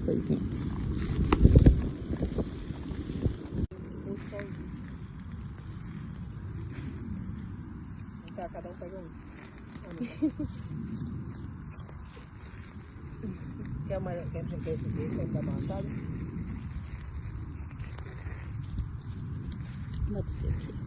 Pois é. Tá, cada um pega um. Quer mais? Quer da bancada? Pode ser aqui.